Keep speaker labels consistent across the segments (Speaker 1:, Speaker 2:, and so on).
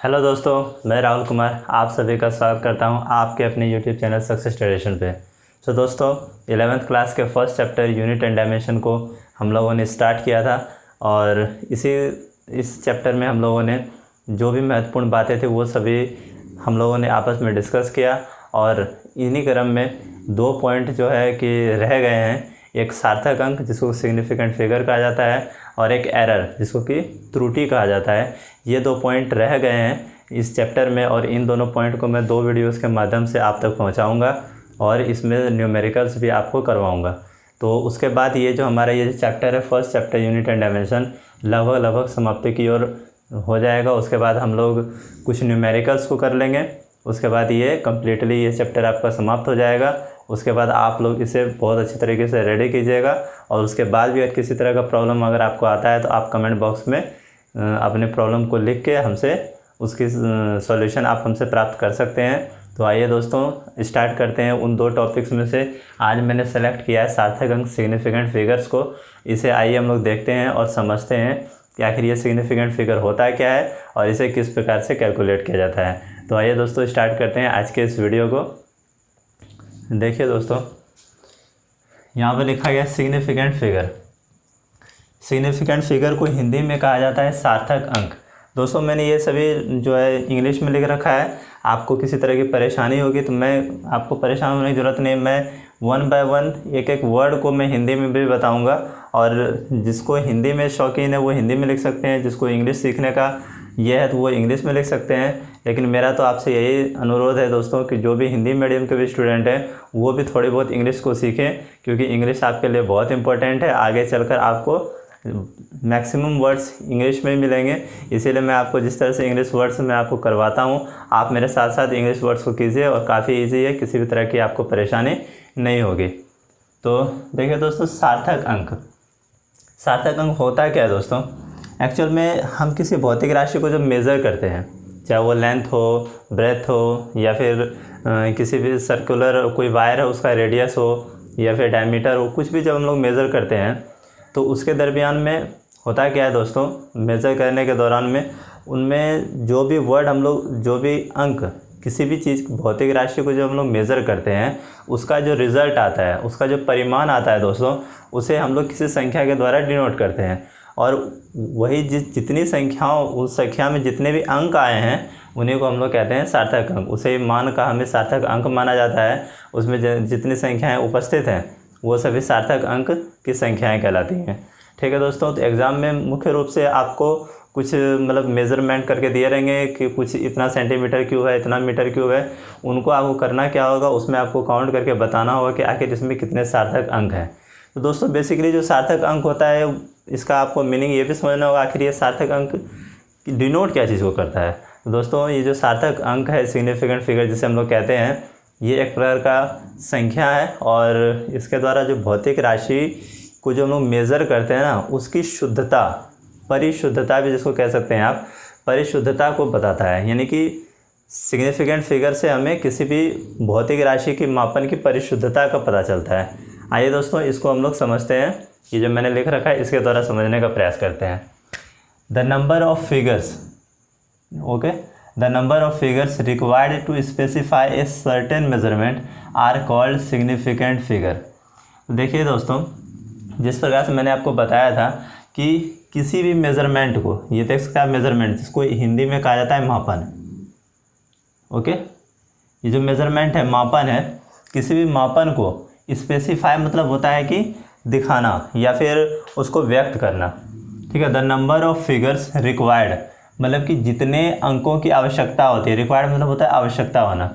Speaker 1: Hello दोस्तों, मैं राहुल कुमार आप सभी का स्वागत करता हूं आपके अपने यूट्यूब चैनल सक्सेस ट्रेडिशन पे। दोस्तों 11th क्लास के first chapter unit and dimension को हम लोगों ने स्टार्ट किया था और इस चैप्टर में हम लोगों ने जो भी महत्वपूर्ण बातें थी वो सभी हम लोगों ने आपस में डिस्कस किया और इन्हीं क्रम में 2 पॉइंट जो है कि रह गए हैं। एक सार्थक अंक जिसको सिग्निफिकेंट फिगर कहा जाता है और एक एरर जिसको कि त्रुटि कहा जाता है। ये 2 पॉइंट रह गए हैं इस चैप्टर में और इन दोनों पॉइंट को मैं 2 वीडियोस के माध्यम से आप तक पहुंचाऊंगा और इसमें न्यूमेरिकल्स भी आपको करवाऊंगा। तो उसके बाद ये जो हमारा ये चैप्टर है first chapter unit and dimension लगभग समाप्ति की ओर हो जाएगा। उसके बाद हम लोग कुछ न्यूमेरिकल्स को कर लेंगे। उसके बाद ये कम्प्लीटली ये चैप्टर आपका समाप्त हो जाएगा। उसके बाद आप लोग इसे बहुत अच्छी तरीके से रेडी कीजिएगा और उसके बाद भी अगर किसी तरह का प्रॉब्लम अगर आपको आता है तो आप कमेंट बॉक्स में अपने प्रॉब्लम को लिख के हमसे उसकी सॉल्यूशन आप हमसे प्राप्त कर सकते हैं। तो आइए दोस्तों स्टार्ट करते हैं उन 2 टॉपिक्स में से। आज मैंने सेलेक्ट किया है सार्थक अंक सिग्निफिकेंट फिगर्स को। इसे आइए हम लोग देखते हैं और समझते हैं कि आखिर ये सिग्निफिकेंट फिगर होता क्या है और इसे किस प्रकार से कैलकुलेट किया जाता है। तो आइए दोस्तों स्टार्ट करते हैं आज के इस वीडियो को। देखिए दोस्तों, यहाँ पर लिखा गया सिग्निफिकेंट फिगर। सिग्निफिकेंट फिगर को हिंदी में कहा जाता है सार्थक अंक। दोस्तों मैंने ये सभी जो है इंग्लिश में लिख रखा है। आपको किसी तरह की परेशानी होगी तो मैं आपको परेशान होने की ज़रूरत नहीं, मैं 1 बाय 1 एक वर्ड को मैं हिंदी में भी बताऊंगा और जिसको हिंदी में शौकीन है वो हिंदी में लिख सकते हैं, जिसको इंग्लिश सीखने का ये है तो वो इंग्लिश में लिख सकते हैं। लेकिन मेरा तो आपसे यही अनुरोध है दोस्तों कि जो भी हिंदी मीडियम के भी स्टूडेंट हैं वो भी थोड़ी बहुत इंग्लिश को सीखें, क्योंकि इंग्लिश आपके लिए बहुत इंपॉर्टेंट है। आगे चलकर आपको मैक्सिमम वर्ड्स इंग्लिश में ही मिलेंगे। इसीलिए मैं आपको जिस तरह से इंग्लिश वर्ड्स मैं आपको करवाता हूँ आप मेरे साथ साथ इंग्लिश वर्ड्स को कीजिए और काफ़ी ईजी है, किसी भी तरह की आपको परेशानी नहीं होगी। तो देखिए दोस्तों, सार्थक अंक होता क्या है दोस्तों? एक्चुअल में हम किसी भौतिक राशि को जब मेज़र करते हैं, चाहे वो लेंथ हो, ब्रेथ हो या फिर किसी भी सर्कुलर कोई वायर है उसका रेडियस हो या फिर डायमीटर हो, कुछ भी जब हम लोग मेज़र करते हैं तो उसके दरमियान में होता क्या है दोस्तों, मेज़र करने के दौरान में उनमें जो भी वर्ड हम लोग जो भी अंक किसी भी चीज़ भौतिक राशि को जब हम लोग मेज़र करते हैं उसका जो रिज़ल्ट आता है, उसका जो परिमाण आता है दोस्तों, उसे हम लोग किसी संख्या के द्वारा डिनोट करते हैं। और वही जितनी संख्याओं उस संख्या में जितने भी अंक आए हैं उन्हीं को हम लोग कहते हैं सार्थक अंक। उसे मान का हमें सार्थक अंक माना जाता है। उसमें जितनी संख्याएं उपस्थित हैं वो सभी सार्थक अंक की संख्याएं कहलाती हैं। ठीक है दोस्तों, तो एग्ज़ाम में मुख्य रूप से आपको कुछ मतलब मेज़रमेंट करके दिए रहेंगे कि कुछ इतना सेंटीमीटर क्यूब है, इतना मीटर क्यूब है। उनको आपको करना क्या होगा, उसमें आपको काउंट करके बताना होगा कि आखिर इसमें कितने सार्थक अंक हैं। तो दोस्तों बेसिकली जो सार्थक अंक होता है इसका आपको मीनिंग ये भी समझना होगा आखिर ये सार्थक अंक डिनोट क्या चीज़ को करता है। तो दोस्तों ये जो सार्थक अंक है सिग्निफिकेंट फिगर जिसे हम लोग कहते हैं, ये एक प्रकार का संख्या है और इसके द्वारा जो भौतिक राशि को जो हम लोग मेज़र करते हैं ना उसकी शुद्धता, परिशुद्धता भी जिसको कह सकते हैं आप, परिशुद्धता को बताता है। यानी कि सिग्निफिकेंट फिगर से हमें किसी भी भौतिक राशि की मापन की परिशुद्धता का पता चलता है। आइए दोस्तों इसको हम लोग समझते हैं। ये जो मैंने लिख रखा है इसके द्वारा समझने का प्रयास करते हैं। The number of figures, okay, the number of figures required to specify a certain measurement are called significant figure. देखिए दोस्तों, जिस प्रकार से मैंने आपको बताया था कि किसी भी मेजरमेंट को, ये देख सकते हैं मेजरमेंट जिसको हिंदी में कहा जाता है मापन, ओके, ये जो मेजरमेंट है मापन है, किसी भी मापन को स्पेसिफाई मतलब होता है कि दिखाना या फिर उसको व्यक्त करना। ठीक है, the number of figures required मतलब कि जितने अंकों की आवश्यकता होती है, रिक्वायर्ड मतलब होता है आवश्यकता होना।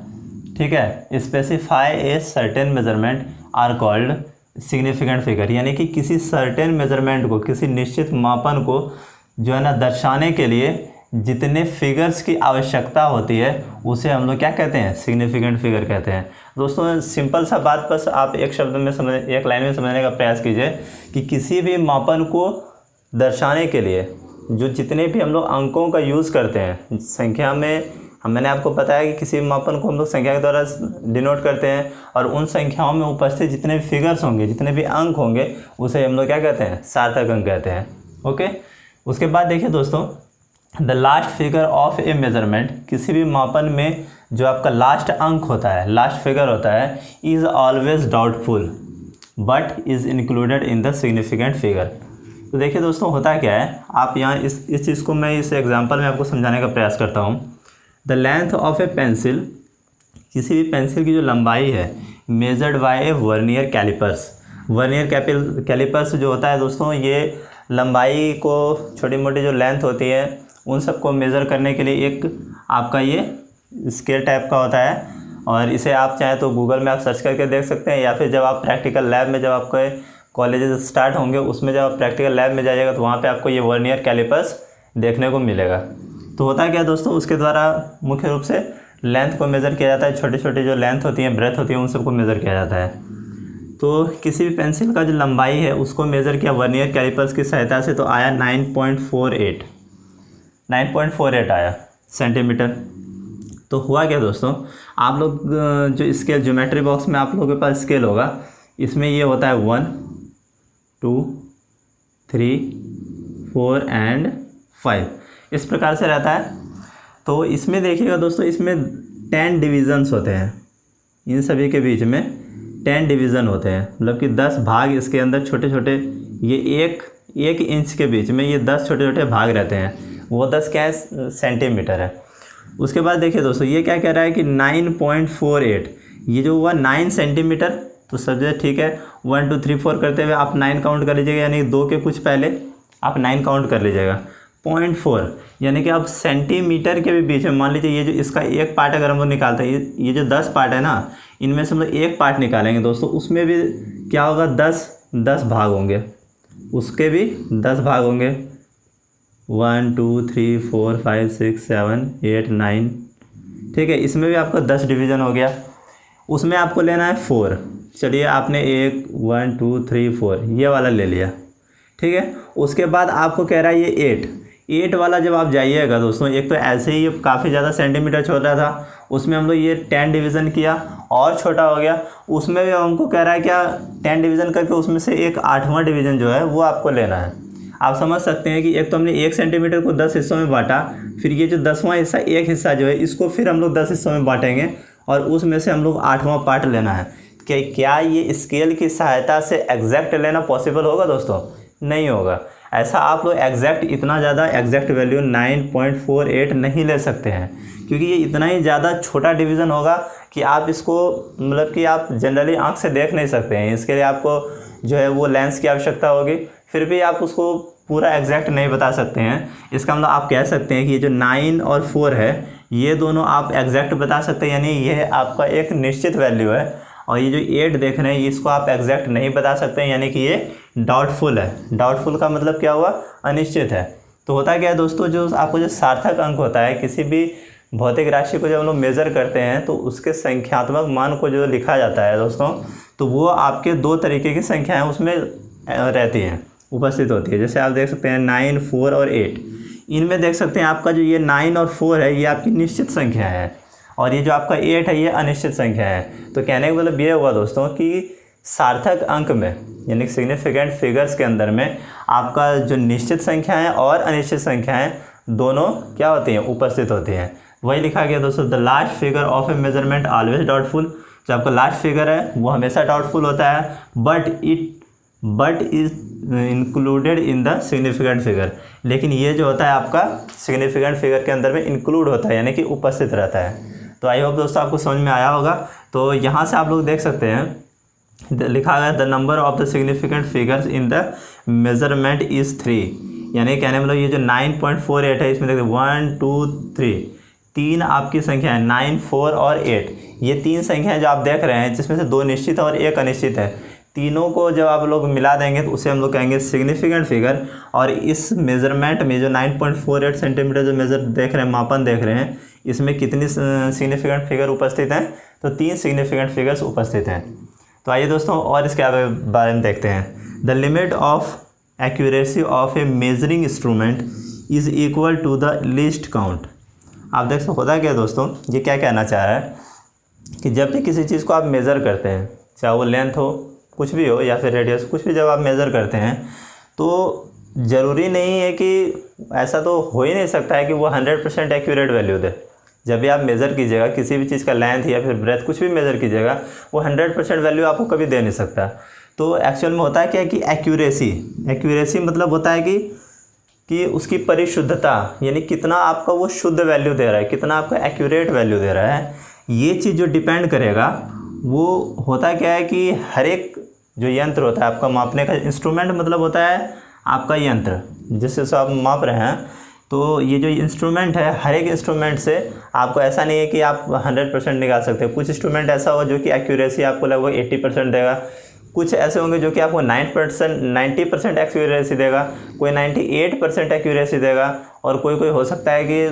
Speaker 1: ठीक है, specify a certain measurement are called significant figure, यानी कि किसी सर्टेन मेजरमेंट को, किसी निश्चित मापन को जो है ना दर्शाने के लिए जितने फिगर्स की आवश्यकता होती है उसे हम लोग क्या कहते हैं, सिग्निफिकेंट फिगर कहते हैं। दोस्तों सिंपल सा बात बस आप एक शब्द में एक लाइन में समझने का प्रयास कीजिए कि किसी भी मापन को दर्शाने के लिए जो जितने भी हम लोग अंकों का यूज़ करते हैं संख्या में, मैंने आपको बताया कि किसी मापन को हम लोग संख्या के द्वारा डिनोट करते हैं और उन संख्याओं में उपस्थित जितने भी फिगर्स होंगे, जितने भी अंक होंगे उसे हम लोग क्या कहते हैं, सार्थक अंक कहते हैं। ओके, उसके बाद देखिए दोस्तों the last figure of A measurement, किसी भी मापन में जो आपका लास्ट अंक होता है, लास्ट फिगर होता है, is always doubtful but is included in the significant figure. तो देखिए दोस्तों, होता क्या है, आप यहाँ इस चीज़ को मैं इस एग्जांपल में आपको समझाने का प्रयास करता हूँ। The length of a pencil, किसी भी पेंसिल की जो लंबाई है, measured by a vernier callipers. Vernier callipers जो होता है दोस्तों, ये लंबाई को, छोटी मोटी जो लेंथ होती है उन सबको मेज़र करने के लिए एक आपका ये स्केल टाइप का होता है, और इसे आप चाहें तो गूगल में आप सर्च करके देख सकते हैं, या फिर जब आप प्रैक्टिकल लैब में, जब आपके कॉलेजेस स्टार्ट होंगे उसमें जब आप प्रैक्टिकल लैब में जाइएगा तो वहाँ पे आपको ये वर्नियर कैलिपर्स देखने को मिलेगा। तो होता क्या है दोस्तों, उसके द्वारा मुख्य रूप से लेंथ को मेज़र किया जाता है, छोटी छोटी जो लेंथ होती है, ब्रेथ होती है, उन सबको मेज़र किया जाता है। तो किसी भी पेंसिल का जो लंबाई है उसको मेज़र किया वर्नियर कैलिपर्स की सहायता से, तो आया 9.48 आया सेंटीमीटर। तो हुआ क्या दोस्तों, आप लोग जो स्केल ज्योमेट्री बॉक्स में आप लोगों के पास स्केल होगा, इसमें ये होता है 1 2 3 4 एंड 5, इस प्रकार से रहता है। तो इसमें देखिएगा दोस्तों, इसमें 10 डिविजन्स होते हैं, इन सभी के बीच में 10 डिवीज़न होते हैं, मतलब कि 10 भाग इसके अंदर छोटे छोटे, ये एक इंच के बीच में ये 10 छोटे छोटे भाग रहते हैं, वो 10 क्या है, सेंटीमीटर है। उसके बाद देखिए दोस्तों, ये क्या कह रहा है कि 9.48, ये जो हुआ 9 सेंटीमीटर। तो सबसे ठीक है, 1 2 3 4 करते हुए आप 9 काउंट कर लीजिएगा, यानी 2 के कुछ पहले आप 9 काउंट कर लीजिएगा। 0.4 यानी कि आप सेंटीमीटर के भी बीच में, मान लीजिए ये जो इसका एक पार्ट अगर हम लोग निकालते हैं, ये जो 10 पार्ट है ना, इनमें से हम लोग एक पार्ट निकालेंगे दोस्तों, उसमें भी क्या होगा, 10 भाग होंगे, उसके भी 10 भाग होंगे, 1 2 3 4 5 6 7 8 9, ठीक है। इसमें भी आपका 10 डिवीज़न हो गया, उसमें आपको लेना है 4। चलिए आपने 1 2 3 4 ये वाला ले लिया, ठीक है। उसके बाद आपको कह रहा है ये 8 वाला जब आप जाइएगा दोस्तों, एक तो ऐसे ही काफ़ी ज़्यादा सेंटीमीटर छोटा था, उसमें हम लोग ये 10 डिवीज़न किया और छोटा हो गया, उसमें भी हमको कह रहा है क्या, 10 डिवीज़न करके उसमें से एक 8वां डिवीज़न जो है वो आपको लेना है। आप समझ सकते हैं कि एक तो हमने 1 सेंटीमीटर को 10 हिस्सों में बांटा, फिर ये जो 10वां हिस्सा, एक हिस्सा जो है इसको फिर हम लोग 10 हिस्सों में बांटेंगे, और उसमें से हम लोग 8वां पार्ट लेना है। क्या ये स्केल की सहायता से एग्जैक्ट लेना पॉसिबल होगा दोस्तों? नहीं होगा। ऐसा आप लोग एग्जैक्ट, इतना ज़्यादा एग्जैक्ट वैल्यू 9.48 नहीं ले सकते हैं, क्योंकि ये इतना ही ज़्यादा छोटा डिवीज़न होगा कि आप इसको, मतलब कि आप जनरली आंख से देख नहीं सकते हैं। इसके लिए आपको जो है वो लेंस की आवश्यकता होगी, फिर भी आप उसको पूरा एग्जैक्ट नहीं बता सकते हैं। इसका मतलब आप कह सकते हैं कि ये जो 9 और 4 है, ये दोनों आप एग्जैक्ट बता सकते हैं, यानी ये आपका एक निश्चित वैल्यू है। और ये जो 8 देख रहे हैं, इसको आप एग्जैक्ट नहीं बता सकते हैं, यानी कि ये डाउटफुल है। डाउटफुल का मतलब क्या हुआ, अनिश्चित है। तो होता क्या है दोस्तों, जो आपको जो सार्थक अंक होता है, किसी भी भौतिक राशि को जब हम लोग मेज़र करते हैं तो उसके संख्यात्मक मान को जो लिखा जाता है दोस्तों, तो वो आपके 2 तरीके की संख्याएँ उसमें रहती हैं, उपस्थित होती है। जैसे आप देख सकते हैं 9 4 और 8, इनमें देख सकते हैं आपका जो ये 9 और 4 है, ये आपकी निश्चित संख्या है, और ये जो आपका 8 है, ये अनिश्चित संख्या है। तो कहने का मतलब ये हुआ दोस्तों कि सार्थक अंक में, यानी सिग्निफिकेंट फिगर्स के अंदर में, आपका जो निश्चित संख्याएं और अनिश्चित संख्याएं दोनों क्या होती हैं, उपस्थित होती हैं। वही लिखा गया दोस्तों, the last figure of A measurement always doubtful. जो आपका लास्ट फिगर है वो हमेशा डाउटफुल होता है, but is included in the significant figure. लेकिन ये जो होता है आपका सिग्निफिकेंट फिगर के अंदर में इंक्लूड होता है, यानी कि उपस्थित रहता है। तो आई होप दोस्तों आपको समझ में आया होगा। तो यहाँ से आप लोग देख सकते हैं, लिखा गया the number of the significant figures in the measurement is 3, यानी कहने मतलब ये जो 9.48 है, इसमें देखिए 1 2 3, 3 आपकी संख्या है, 9 4 और 8, ये 3 संख्याएं जो आप देख रहे हैं, जिसमें से 2 निश्चित है और 1 अनिश्चित है। तीनों को जब आप लोग मिला देंगे तो उसे हम लोग कहेंगे सिग्निफिकेंट फिगर। और इस मेजरमेंट में जो 9.48 सेंटीमीटर जो मेजर देख रहे हैं, मापन देख रहे हैं, इसमें कितनी सिग्निफिकेंट फिगर उपस्थित हैं, तो 3 सिग्निफिकेंट फिगर्स उपस्थित हैं। तो आइए दोस्तों और इसके बारे में देखते हैं। The limit of accuracy of a measuring instrument is equal to the least count. आप देख सकते होता है क्या दोस्तों, ये क्या कहना चाह रहा है कि जब भी किसी चीज़ को आप मेज़र करते हैं, चाहे वो लेंथ हो, कुछ भी हो, या फिर रेडियस, कुछ भी जब आप मेज़र करते हैं, तो ज़रूरी नहीं है कि ऐसा तो हो ही नहीं सकता है कि वो 100% एक्यूरेट वैल्यू दे। जब भी आप मेज़र कीजिएगा किसी भी चीज़ का लेंथ या फिर ब्रेथ कुछ भी मेज़र कीजिएगा, वो 100% वैल्यू आपको कभी दे नहीं सकता। तो एक्चुअल में होता है क्या कि एक्यूरेसी मतलब होता है कि उसकी परिशुद्धता, यानी कितना आपका वो शुद्ध वैल्यू दे रहा है, कितना आपका एक्यूरेट वैल्यू दे रहा है, ये चीज़ जो डिपेंड करेगा वो होता क्या है कि हर एक जो यंत्र होता है आपका मापने का इंस्ट्रूमेंट, मतलब होता है आपका यंत्र जिससे आप माप रहे हैं। तो ये जो इंस्ट्रूमेंट है, हर एक इंस्ट्रूमेंट से आपको ऐसा नहीं है कि आप 100% निकाल सकते। कुछ इंस्ट्रूमेंट ऐसा हो जो कि एक्यूरेसी आपको लगभग 80% देगा, कुछ ऐसे होंगे जो कि आपको 90% एक्यूरेसी देगा, कोई 98% एक्यूरेसी देगा, और कोई हो सकता है कि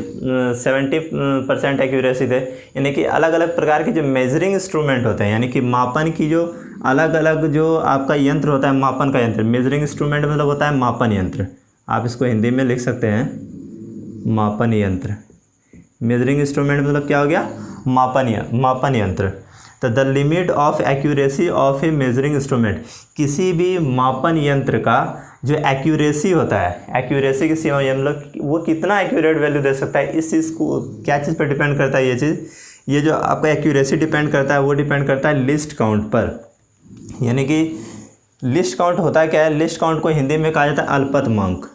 Speaker 1: 70% एक्यूरेसी दे। यानी कि अलग अलग प्रकार के जो मेजरिंग इंस्ट्रूमेंट होते हैं, यानी कि मापन की जो अलग अलग जो आपका यंत्र होता है, मापन का यंत्र, मेजरिंग इंस्ट्रूमेंट मतलब होता है मापन यंत्र। आप इसको हिंदी में लिख सकते हैं मापन यंत्र। मेजरिंग इंस्ट्रूमेंट मतलब क्या हो गया, मापन यंत्र। तो the limit of accuracy of a measuring instrument, किसी भी मापन यंत्र का जो एक्यूरेसी होता है, एक्यूरेसी की सीमा मतलब वो कितना एक्यूरेट वैल्यू दे सकता है, इस चीज़ को क्या चीज़ पर डिपेंड करता है, ये चीज़, ये जो आपका एक्यूरेसी डिपेंड करता है वो डिपेंड करता है लिस्ट काउंट पर। यानी कि लिस्ट काउंट होता है क्या है, लिस्ट काउंट को हिंदी में कहा जाता है अल्पतमांक।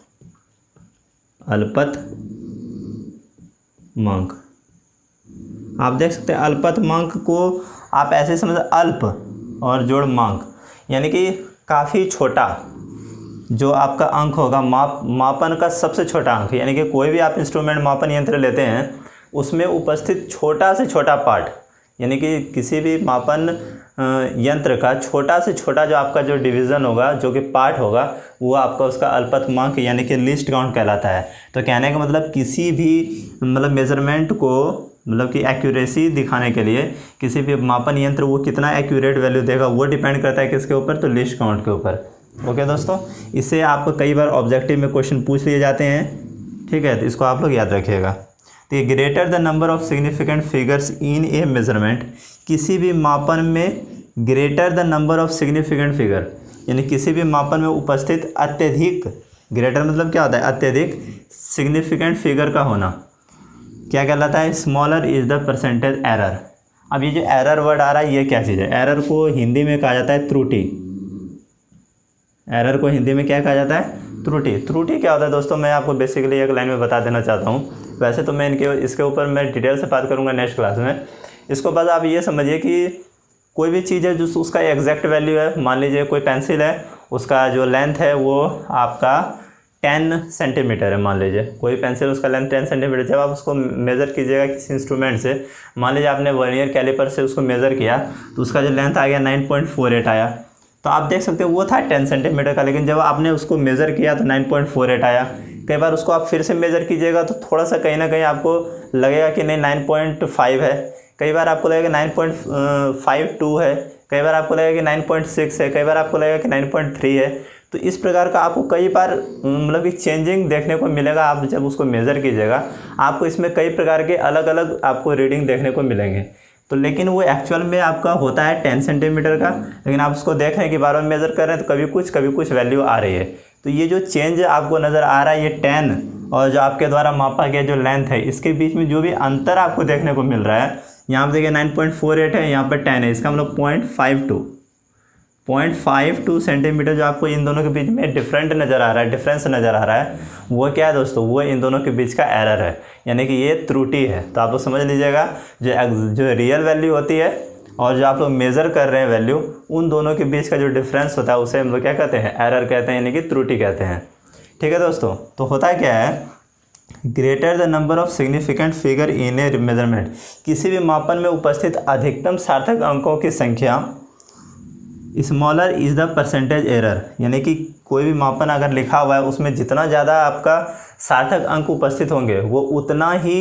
Speaker 1: आप देख सकते हैं अल्पतमांक को आप ऐसे समझ, अल्प और जोड़ मांक, यानी कि काफ़ी छोटा जो आपका अंक होगा, मापन का सबसे छोटा अंक। यानी कि कोई भी आप इंस्ट्रूमेंट मापन यंत्र लेते हैं उसमें उपस्थित छोटा से छोटा पार्ट, यानी कि किसी भी मापन यंत्र का छोटा से छोटा जो आपका जो डिवीज़न होगा, जो कि पार्ट होगा, वो आपका उसका अल्पतमांक यानी कि लिस्ट काउंट कहलाता है। तो कहने का मतलब किसी भी मतलब मेज़रमेंट को, मतलब कि एक्यूरेसी दिखाने के लिए किसी भी मापन यंत्र वो कितना एक्यूरेट वैल्यू देगा वो डिपेंड करता है किसके ऊपर, तो लिस्ट काउंट के ऊपर। ओके दोस्तों, इससे आपको कई बार ऑब्जेक्टिव में क्वेश्चन पूछ लिए जाते हैं, ठीक है, तो इसको आप लोग याद रखिएगा। तो greater the number of significant figures in A measurement, किसी भी मापन में greater the number of significant figure, यानी किसी भी मापन में उपस्थित अत्यधिक, ग्रेटर मतलब क्या होता है, अत्यधिक सिग्निफिकेंट फिगर का होना क्या कहलाता है, smaller is the percentage error. अब ये जो एरर वर्ड आ रहा है ये क्या चीज़ है, एरर को हिंदी में कहा जाता है त्रुटि। एरर को हिंदी में क्या कहा जाता है, त्रुटि। त्रुटि क्या होता है दोस्तों, मैं आपको बेसिकली एक लाइन में बता देना चाहता हूँ। वैसे तो मैं इसके ऊपर मैं डिटेल से बात करूँगा नेक्स्ट क्लास में। इसको बस आप ये समझिए कि कोई भी चीज़ है जो उसका एग्जैक्ट वैल्यू है, मान लीजिए कोई पेंसिल है, उसका जो लेंथ है वो आपका 10 सेंटीमीटर है, मान लीजिए कोई पेंसिल उसका लेंथ 10 सेंटीमीटर। जब आप उसको मेज़र कीजिएगा किसी इंस्ट्रूमेंट से, मान लीजिए आपने वर्नियर कैलिपर से उसको मेज़र किया तो उसका जो लेंथ आ गया 9.48 आया, तो आप देख सकते हो वो था 10 सेंटीमीटर का, लेकिन जब आपने उसको मेज़र किया तो 9.48 आया। कई बार उसको आप फिर से मेज़र कीजिएगा तो थोड़ा सा कहीं ना कहीं आपको लगेगा कि नहीं 9.5 है, कई बार आपको लगेगा 9.52 है, कई बार आपको लगेगा कि 9.6 है, कई बार आपको लगेगा कि 9.3 है। तो इस प्रकार का आपको कई बार मतलब कि चेंजिंग देखने को मिलेगा। आप जब उसको मेज़र कीजिएगा आपको इसमें कई प्रकार के अलग अलग आपको रीडिंग देखने को मिलेंगे। तो लेकिन वो एक्चुअल में आपका होता है 10 सेंटीमीटर का, लेकिन आप उसको देख रहे हैं कि बार बार मेज़र कर रहे हैं तो कभी कुछ वैल्यू आ रही है। तो ये जो चेंज आपको नज़र आ रहा है ये 10 और जो आपके द्वारा मापा गया जो लेंथ है इसके बीच में जो भी अंतर आपको देखने को मिल रहा है, यहाँ पर देखिए 9.48 है, यहाँ पर 10 है, इसका मतलब 0.52 सेंटीमीटर जो आपको इन दोनों के बीच में डिफरेंस नज़र आ रहा है, वो क्या है दोस्तों, वो इन दोनों के बीच का एरर है, यानी कि ये त्रुटि है। तो आप लोग समझ लीजिएगा जो रियल वैल्यू होती है और जो आप लोग मेज़र कर रहे हैं वैल्यू, उन दोनों के बीच का जो डिफरेंस होता है उसे हम लोग क्या कहते हैं, एरर कहते हैं, यानी कि त्रुटि कहते हैं। ठीक है दोस्तों, तो होता क्या है, greater the number of significant figure in A measurement, किसी भी मापन में उपस्थित अधिकतम सार्थक अंकों की संख्या, smaller is the percentage error, यानी कि कोई भी मापन अगर लिखा हुआ है उसमें जितना ज़्यादा आपका सार्थक अंक उपस्थित होंगे वो उतना ही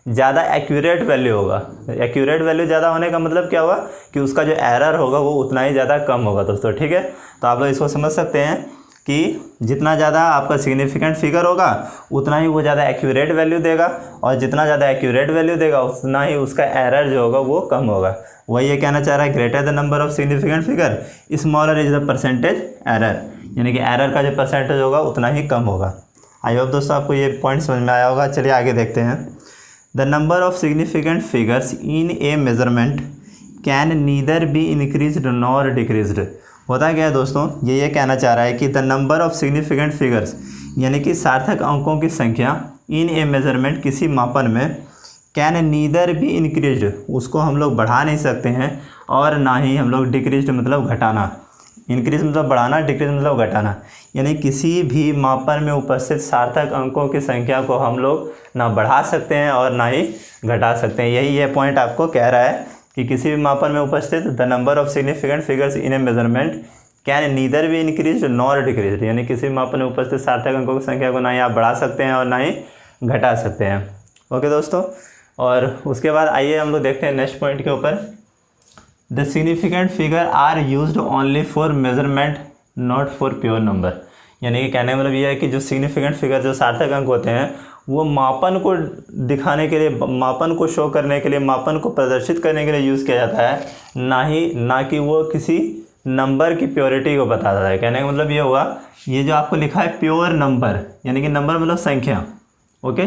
Speaker 1: ज़्यादा एक्यूरेट वैल्यू होगा। एक्यूरेट वैल्यू ज़्यादा होने का मतलब क्या हुआ कि उसका जो एरर होगा वो उतना ही ज़्यादा कम होगा दोस्तों। ठीक है, तो आप लोग इसको समझ सकते हैं कि जितना ज़्यादा आपका सिग्निफिकेंट फिगर होगा उतना ही वो ज़्यादा एक्यूरेट वैल्यू देगा, और जितना ज़्यादा एक्यूरेट वैल्यू देगा उतना ही उसका एरर जो होगा वो कम होगा। वही ये कहना चाह रहा है, greater the number of significant figure smaller is the percentage error, यानी कि एरर का जो परसेंटेज होगा उतना ही कम होगा। आई होप दोस्तों आपको ये पॉइंट समझ में आया होगा। चलिए आगे देखते हैं। The number of significant figures in A measurement can neither be increased nor decreased. होता क्या है दोस्तों, ये कहना चाह रहा है कि the number of significant figures यानी कि सार्थक अंकों की संख्या इन ए मेजरमेंट किसी मापन में कैन नीदर बी इंक्रीज्ड, उसको हम लोग बढ़ा नहीं सकते हैं और ना ही हम लोग डिक्रीज्ड मतलब घटाना। इंक्रीज मतलब बढ़ाना, डिक्रीज मतलब घटाना। यानी किसी भी मापन में उपस्थित सार्थक अंकों की संख्या को हम लोग ना बढ़ा सकते हैं और ना ही घटा सकते हैं। यही ये पॉइंट आपको कह रहा है कि किसी भी मापन में उपस्थित the number of significant figures in A measurement can neither be increase nor decrease. यानी किसी भी मापन में उपस्थित सार्थक अंकों की संख्या को ना ही आप बढ़ा सकते हैं और ना ही घटा सकते हैं। ओके दोस्तों, और उसके बाद आइए हम लोग देखते हैं नेक्स्ट पॉइंट के ऊपर। The significant figure are used only for measurement not for pure number. यानी कि कहने का मतलब ये है कि जो सिग्निफिकेंट फिगर जो सार्थक अंक होते हैं वो मापन को दिखाने के लिए, मापन को शो करने के लिए, मापन को प्रदर्शित करने के लिए यूज़ किया जाता है, ना कि वो किसी नंबर की प्योरिटी को बताता है। कहने का मतलब ये हुआ, ये जो आपको लिखा है प्योर नंबर, यानी कि नंबर मतलब संख्या। ओके,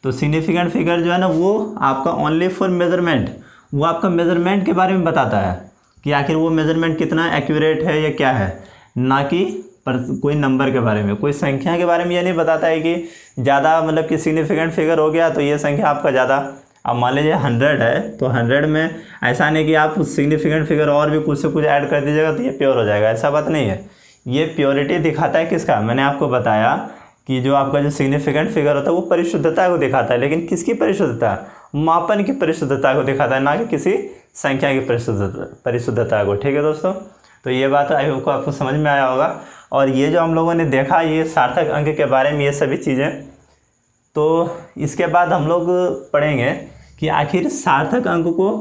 Speaker 1: तो सिग्निफिकेंट फिगर जो है ना वो आपका ओनली फॉर मेजरमेंट, वो आपका मेजरमेंट के बारे में बताता है कि आखिर वो मेजरमेंट कितना एक्यूरेट है या क्या है, ना कि पर कोई नंबर के बारे में, कोई संख्या के बारे में ये नहीं बताता है कि ज़्यादा मतलब कि सिग्निफिकेंट फिगर हो गया तो ये संख्या आपका ज़्यादा। अब मान लीजिए 100 है तो 100 में ऐसा नहीं कि आप सिग्निफिकेंट फिगर और भी कुछ से कुछ ऐड कर दीजिएगा तो ये प्योर हो जाएगा, ऐसा बात नहीं है। ये प्योरिटी दिखाता है किसका, मैंने आपको बताया कि जो आपका जो सिग्निफिकेंट फिगर होता है वो परिशुद्धता को दिखाता है, लेकिन किसकी परिशुद्धता, मापन की परिशुद्धता को दिखाता है, ना कि किसी संख्या की परिशुद्धता को। ठीक है दोस्तों, तो ये बात आई होप आपको समझ में आया होगा। और ये जो हम लोगों ने देखा ये सार्थक अंक के बारे में ये सभी चीज़ें, तो इसके बाद हम लोग पढ़ेंगे कि आखिर सार्थक अंक को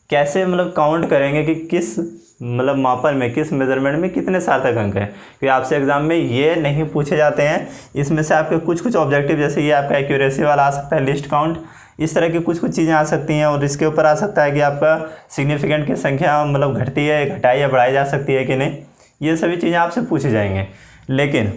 Speaker 1: कैसे मतलब काउंट करेंगे कि किस मतलब मापन में, किस मेजरमेंट में कितने सार्थक अंक हैं। क्योंकि आपसे एग्जाम में ये नहीं पूछे जाते हैं, इसमें से आपके कुछ ऑब्जेक्टिव, जैसे ये आपका एक्यूरेसी वाला आ सकता है, लिस्ट काउंट, इस तरह की कुछ चीज़ें आ सकती हैं। और इसके ऊपर आ सकता है कि आपका सिग्निफिकेंट की संख्या मतलब घटती है, घटाई या बढ़ाई जा सकती है कि नहीं, ये सभी चीज़ें आपसे पूछी जाएंगे। लेकिन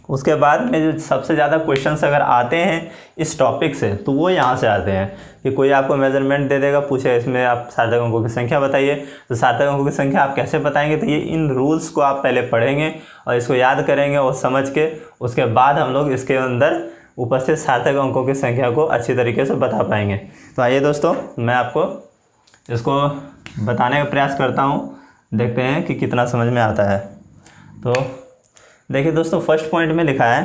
Speaker 1: उसके बाद में जो सबसे ज़्यादा क्वेश्चंस अगर आते हैं इस टॉपिक से तो वो यहाँ से आते हैं कि कोई आपको मेजरमेंट दे देगा, पूछे इसमें आप सार्थक अंकों की संख्या बताइए, तो सार्थक अंकों की संख्या आप कैसे बताएंगे। तो ये इन रूल्स को आप पहले पढ़ेंगे और इसको याद करेंगे और समझ के उसके बाद हम लोग इसके अंदर उपस्थित सार्थक अंकों की संख्या को अच्छी तरीके से बता पाएंगे। तो आइए दोस्तों, मैं आपको इसको बताने का प्रयास करता हूँ, देखते हैं कि कितना समझ में आता है। तो देखिए दोस्तों, फर्स्ट पॉइंट में लिखा है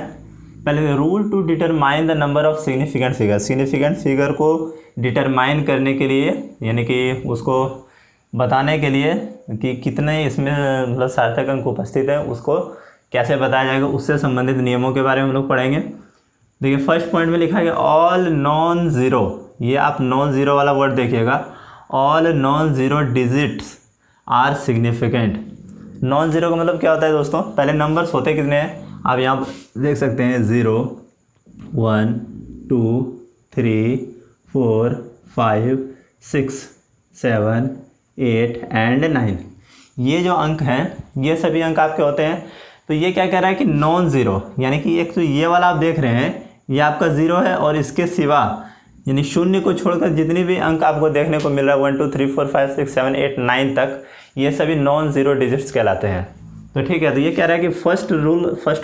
Speaker 1: पहले, rule to determine the number of significant figure. Significant figure को डिटरमाइन करने के लिए, यानी कि उसको बताने के लिए कि कितने इसमें मतलब सार्थक अंक उपस्थित है, उसको कैसे बताया जाएगा, उससे संबंधित नियमों के बारे में हम लोग पढ़ेंगे। देखिए फर्स्ट पॉइंट में लिखा है ऑल नॉन ज़ीरो, ये आप नॉन ज़ीरो वाला वर्ड देखिएगा, all non zero digits are significant. Non zero का मतलब क्या होता है दोस्तों, पहले नंबर्स होते कितने हैं आप यहाँ पर देख सकते हैं, 0 1 2 3 4 5 6 7 8 एंड 9। ये जो अंक हैं ये सभी अंक आपके होते हैं। तो ये क्या कह रहा है कि नॉन ज़ीरो, यानी कि एक तो ये वाला आप देख रहे हैं ये आपका 0 है, और इसके सिवा यानी शून्य को छोड़कर जितनी भी अंक आपको देखने को मिल रहा है 1 2 3 4 5 6 7 8 9 तक, ये सभी नॉन ज़ीरो डिजिट्स कहलाते हैं। तो ठीक है, तो ये कह रहा है कि फर्स्ट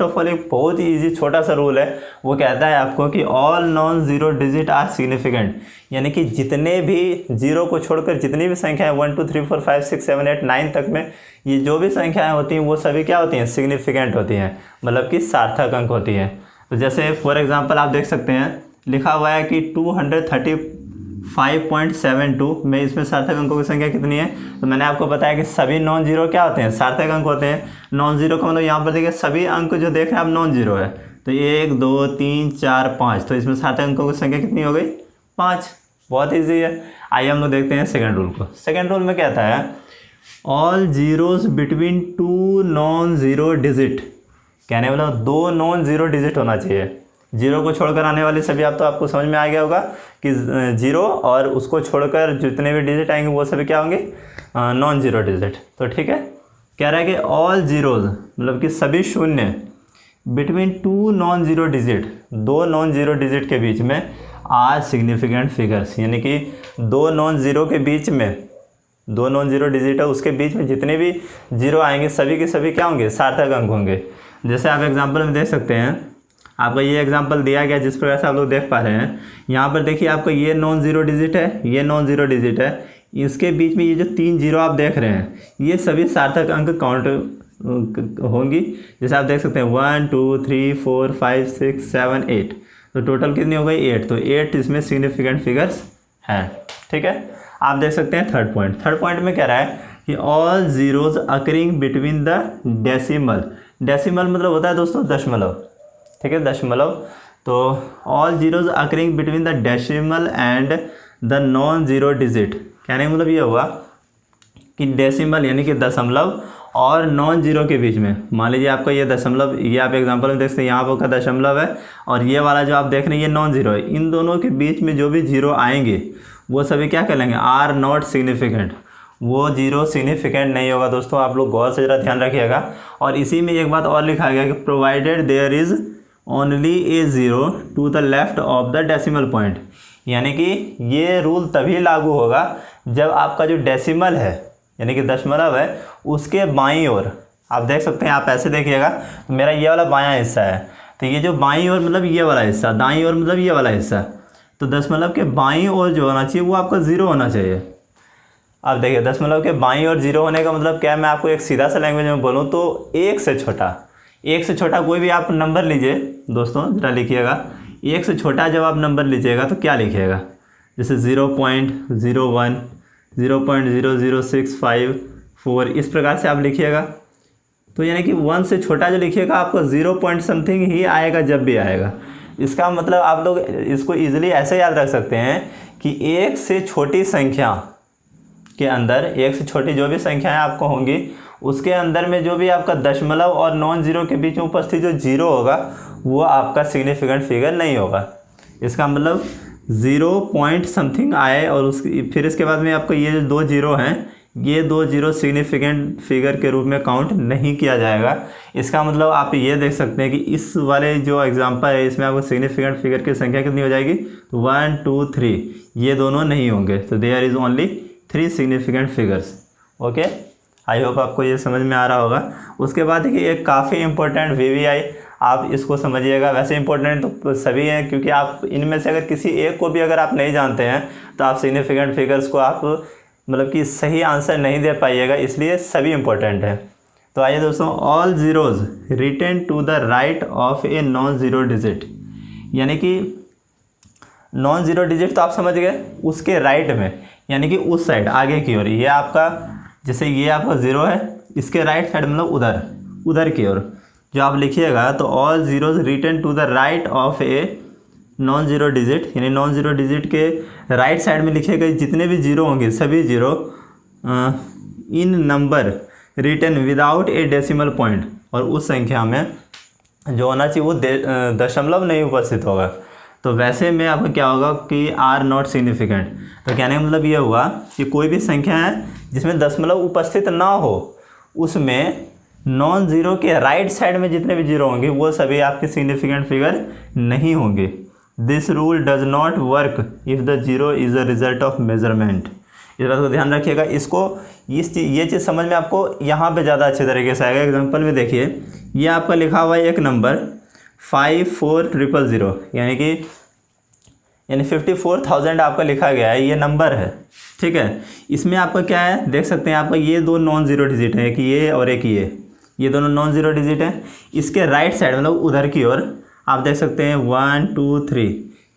Speaker 1: ऑफ ऑल एक बहुत ही ईजी छोटा सा रूल है, वो कहता है आपको कि all non zero digit are significant. यानी कि जितने भी जीरो को छोड़कर जितनी भी संख्याएं 1 2 3 4 5 6 7 8 9 तक में ये जो भी संख्याएं होती हैं वो सभी क्या होती हैं, सिग्निफिकेंट होती हैं, मतलब कि सार्थक अंक होती हैं। तो जैसे फॉर एग्जांपल आप देख सकते हैं लिखा हुआ है कि 235.72 में इसमें सार्थक अंकों की संख्या कितनी है। तो मैंने आपको बताया कि सभी नॉन जीरो क्या होते हैं, सार्थक अंक होते हैं। नॉन जीरो का मतलब यहाँ पर देखिए सभी अंक जो देख रहे हैं आप नॉन जीरो है, तो 1 2 3 4 5, तो इसमें सार्थक अंकों की संख्या कितनी हो गई, 5। बहुत ईजी है। आइए हम लोग देखते हैं सेकंड रूल को। सेकंड रूल में कहता है all zeros between 2 non zero digit, कहने वाला 2 नॉन ज़ीरो डिजिट होना चाहिए। जीरो को छोड़कर आने वाली सभी आप तो आपको समझ में आ गया होगा कि जीरो और उसको छोड़कर जितने भी डिजिट आएंगे वो सभी क्या होंगे, नॉन ज़ीरो डिजिट। तो ठीक है, कह रहा है कि ऑल जीरोज मतलब कि सभी शून्य between two non zero digit, दो नॉन जीरो डिजिट के बीच में आर सिग्निफिकेंट फिगर्स, यानी कि दो नॉन जीरो के बीच में, दो नॉन जीरो डिजिट है उसके बीच में जितने भी जीरो आएंगे सभी के सभी क्या होंगे, सार्थक अंक होंगे। जैसे आप एग्जांपल में देख सकते हैं, आपका ये एग्जांपल दिया गया जिस प्रकार से आप लोग देख पा रहे हैं। यहाँ पर देखिए आपका ये नॉन जीरो डिजिट है, ये नॉन जीरो डिजिट है, इसके बीच में ये जो 3 जीरो आप देख रहे हैं ये सभी सार्थक अंक काउंट होंगी। जैसे आप देख सकते हैं 1 2 3 4 5 6 7 8, तो टोटल कितनी हो गई 8, तो 8 इसमें सिग्निफिकेंट फिगर्स हैं। ठीक है, आप देख सकते हैं थर्ड पॉइंट में कह रहा है कि all zeros occurring between the decimal, decimal मतलब होता है दोस्तों दशमलव, ठीक है, दशमलव। तो all zeros occurring between the decimal and the non zero digit, कहने का मतलब ये हुआ कि डेसिमल यानी कि दशमलव और नॉन जीरो के बीच में, मान लीजिए आपका ये दशमलव, ये आप एग्जांपल में देख सकते हैं यहाँ पर का दशमलव है और ये वाला जो आप देख रहे हैं ये नॉन जीरो है, इन दोनों के बीच में जो भी जीरो आएंगे वो सभी क्या कहलाएंगे, आर नॉट सिग्निफिकेंट, वो जीरो सिग्निफिकेंट नहीं होगा। दोस्तों आप लोग गौर से ज़रा ध्यान रखिएगा। और इसी में एक बात और लिखा गया कि provided there is only a zero to the left of the decimal point, यानी कि ये रूल तभी लागू होगा जब आपका जो डेसिमल है यानी कि दशमलव है उसके बाईं ओर, आप देख सकते हैं, आप ऐसे देखिएगा, मेरा ये वाला बायां हिस्सा है, तो ये जो बाईं ओर मतलब ये वाला हिस्सा, दाईं ओर मतलब ये वाला हिस्सा, तो दशमलव के बाईं ओर जो होना चाहिए वो आपका ज़ीरो होना चाहिए। आप देखिए दशमलव के बाईं ओर जीरो होने का मतलब क्या है, मैं आपको एक सीधा सा लैंग्वेज में बोलूँ तो एक से छोटा कोई भी आप नंबर लीजिए दोस्तों, ज़रा लिखिएगा, एक से छोटा जब आप नंबर लीजिएगा तो क्या लिखिएगा, जैसे 0.01, 0.00654, इस प्रकार से आप लिखिएगा। तो यानी कि 1 से छोटा जो लिखिएगा आपको 0 पॉइंट समथिंग ही आएगा जब भी आएगा। इसका मतलब आप लोग इसको ईजिली ऐसे याद रख सकते हैं कि एक से छोटी संख्या के अंदर, एक से छोटी जो भी संख्याएं आपको होंगी उसके अंदर में जो भी आपका दशमलव और नॉन जीरो के बीच में उपस्थित जो जीरो होगा वो आपका सिग्निफिकेंट फिगर नहीं होगा। इसका मतलब 0 पॉइंट समथिंग आए और उसकी फिर इसके बाद में आपको ये जो 2 जीरो हैं, ये 2 जीरो सिग्निफिकेंट फिगर के रूप में काउंट नहीं किया जाएगा। इसका मतलब आप ये देख सकते हैं कि इस वाले जो एग्जांपल है इसमें आपको सिग्निफिकेंट फिगर की संख्या कितनी हो जाएगी, तो 1 2 3, ये दोनों नहीं होंगे, तो there is only 3 significant figures. Okay, I hope आपको ये समझ में आ रहा होगा। उसके बाद देखिए एक काफ़ी इंपॉर्टेंट VVI, आप इसको समझिएगा। वैसे इंपॉर्टेंट तो सभी हैं क्योंकि आप इनमें से अगर किसी एक को भी अगर आप नहीं जानते हैं तो आप सिग्निफिकेंट फिगर्स को आप मतलब कि सही आंसर नहीं दे पाइएगा, इसलिए सभी इंपॉर्टेंट है। तो आइए दोस्तों, all zeros written to the right of a non zero digit, यानी कि नॉन जीरो डिजिट तो आप समझ गए, उसके राइट में यानी कि उस साइड आगे की ओर, ये आपका जैसे ये आपका ज़ीरो है, इसके राइट साइड मतलब उधर की ओर जो आप लिखिएगा, तो all zeros written to the right of a non zero digit, यानी नॉन जीरो डिजिट के राइट साइड में लिखे गए जितने भी जीरो होंगे सभी zero in number written without a decimal point, और उस संख्या में जो होना चाहिए वो दशमलव नहीं उपस्थित होगा। तो वैसे में आपको क्या होगा कि आर नॉट सिग्निफिकेंट। तो कहने का मतलब ये हुआ कि कोई भी संख्या है जिसमें दशमलव उपस्थित ना हो उसमें नॉन जीरो के राइट साइड में जितने भी जीरो होंगे वो सभी आपके सिग्निफिकेंट फिगर नहीं होंगे। This rule does not work if the zero is a result of measurement. इस बात को ध्यान रखिएगा। ये चीज़ समझ में आपको यहाँ पे ज़्यादा अच्छे तरीके से आएगा। एग्जांपल में देखिए, ये आपका लिखा हुआ है एक नंबर 54,000, यानी 54,000 आपका लिखा गया है, ये नंबर है, ठीक है। इसमें आपका क्या है देख सकते हैं, आपका ये दो नॉन जीरो डिजिट है, एक ये और एक ये दोनों नॉन जीरो डिजिट हैं। इसके राइट साइड मतलब उधर की ओर आप देख सकते हैं 1 2 3